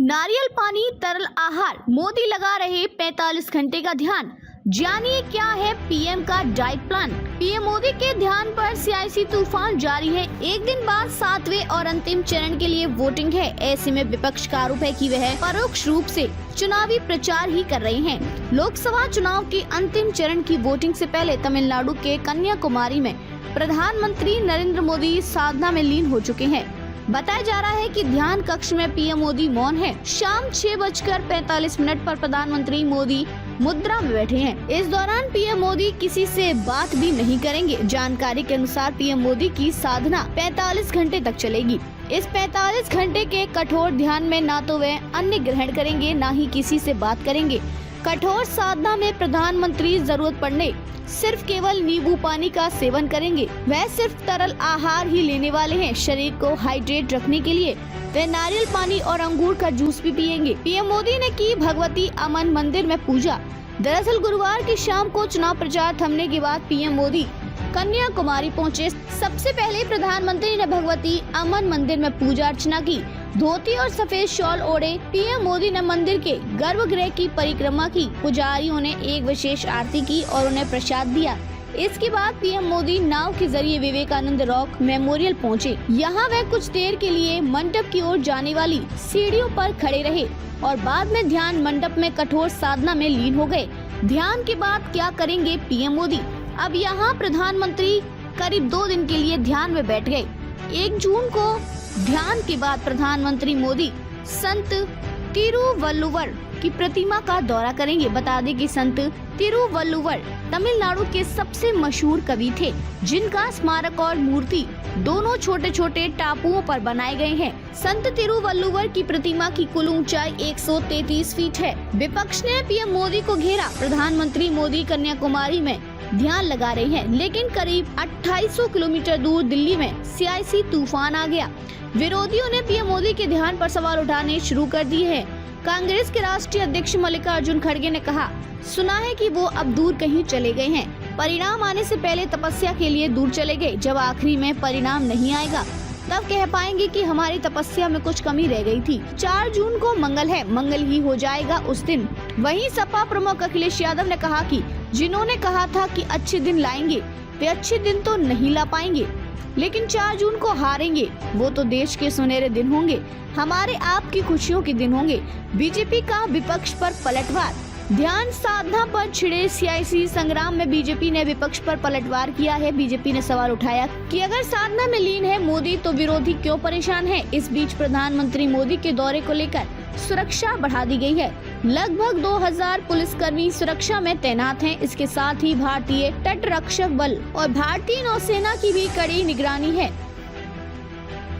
नारियल पानी, तरल आहार, मोदी लगा रहे 45 घंटे का ध्यान। जानिए क्या है पीएम का डाइट प्लान। पीएम मोदी के ध्यान पर सियासी तूफान जारी है। एक दिन बाद 7वें और अंतिम चरण के लिए वोटिंग है। ऐसे में विपक्ष का आरोप है कि वह परोक्ष रूप से चुनावी प्रचार ही कर रहे हैं। लोकसभा चुनाव के अंतिम चरण की वोटिंग से पहले तमिलनाडु के कन्याकुमारी में प्रधानमंत्री नरेंद्र मोदी साधना में लीन हो चुके हैं। बताया जा रहा है कि ध्यान कक्ष में पीएम मोदी मौन है। शाम 6:45 पर प्रधानमंत्री मोदी मुद्रा में बैठे हैं। इस दौरान पीएम मोदी किसी से बात भी नहीं करेंगे। जानकारी के अनुसार पीएम मोदी की साधना 45 घंटे तक चलेगी। इस 45 घंटे के कठोर ध्यान में ना तो वे अन्न ग्रहण करेंगे, ना ही किसी से बात करेंगे। कठोर साधना में प्रधानमंत्री जरूरत पड़ने सिर्फ केवल नींबू पानी का सेवन करेंगे। वह सिर्फ तरल आहार ही लेने वाले हैं। शरीर को हाइड्रेट रखने के लिए वे नारियल पानी और अंगूर का जूस भी पिएंगे। पीएम मोदी ने की भगवती अमन मंदिर में पूजा। दरअसल गुरुवार की शाम को चुनाव प्रचार थमने के बाद पीएम मोदी कन्याकुमारी पहुंचे। सबसे पहले प्रधानमंत्री ने भगवती अमन मंदिर में पूजा अर्चना की। धोती और सफेद शॉल ओढ़े पीएम मोदी ने मंदिर के गर्भगृह की परिक्रमा की। पुजारियों ने एक विशेष आरती की और उन्हें प्रसाद दिया। इसके बाद पीएम मोदी नाव के जरिए विवेकानंद रॉक मेमोरियल पहुंचे। यहाँ वे कुछ देर के लिए मंडप की ओर जाने वाली सीढ़ियों पर खड़े रहे और बाद में ध्यान मंडप में कठोर साधना में लीन हो गए। ध्यान के बाद क्या करेंगे पीएम मोदी? अब यहाँ प्रधानमंत्री करीब 2 दिन के लिए ध्यान में बैठ गए। 1 जून को ध्यान के बाद प्रधानमंत्री मोदी संत तिरुवल्लुवर की प्रतिमा का दौरा करेंगे। बता दें कि संत तिरुवल्लुवर तमिलनाडु के सबसे मशहूर कवि थे, जिनका स्मारक और मूर्ति दोनों छोटे छोटे टापुओं पर बनाए गए हैं। संत तिरुवल्लुवर की प्रतिमा की कुल ऊंचाई 133 फीट है। विपक्ष ने पीएम मोदी को घेरा। प्रधानमंत्री मोदी कन्याकुमारी में ध्यान लगा रहे हैं, लेकिन करीब 2800 किलोमीटर दूर दिल्ली में सियासी तूफान आ गया। विरोधियों ने पीएम मोदी के ध्यान पर सवाल उठाने शुरू कर दिए हैं। कांग्रेस के राष्ट्रीय अध्यक्ष मल्लिकार्जुन खड़गे ने कहा, सुना है कि वो अब दूर कहीं चले गए हैं। परिणाम आने से पहले तपस्या के लिए दूर चले गए। जब आखिरी में परिणाम नहीं आएगा तब कह पाएंगे कि हमारी तपस्या में कुछ कमी रह गई थी। 4 जून को मंगल है, मंगल ही हो जाएगा उस दिन। वहीं सपा प्रमुख अखिलेश यादव ने कहा कि जिन्होंने कहा था कि अच्छे दिन लाएंगे, वे अच्छे दिन तो नहीं ला पाएंगे, लेकिन 4 जून को हारेंगे। वो तो देश के सुनहरे दिन होंगे, हमारे आपकी खुशियों के दिन होंगे। बीजेपी का विपक्ष पर पलटवार। ध्यान साधना पर छिड़े सियासी संग्राम में बीजेपी ने विपक्ष पर पलटवार किया है। बीजेपी ने सवाल उठाया कि अगर साधना में लीन है मोदी तो विरोधी क्यों परेशान है। इस बीच प्रधानमंत्री मोदी के दौरे को लेकर सुरक्षा बढ़ा दी गई है। लगभग 2000 पुलिसकर्मी सुरक्षा में तैनात हैं। इसके साथ ही भारतीय तट रक्षक बल और भारतीय नौसेना की भी कड़ी निगरानी है।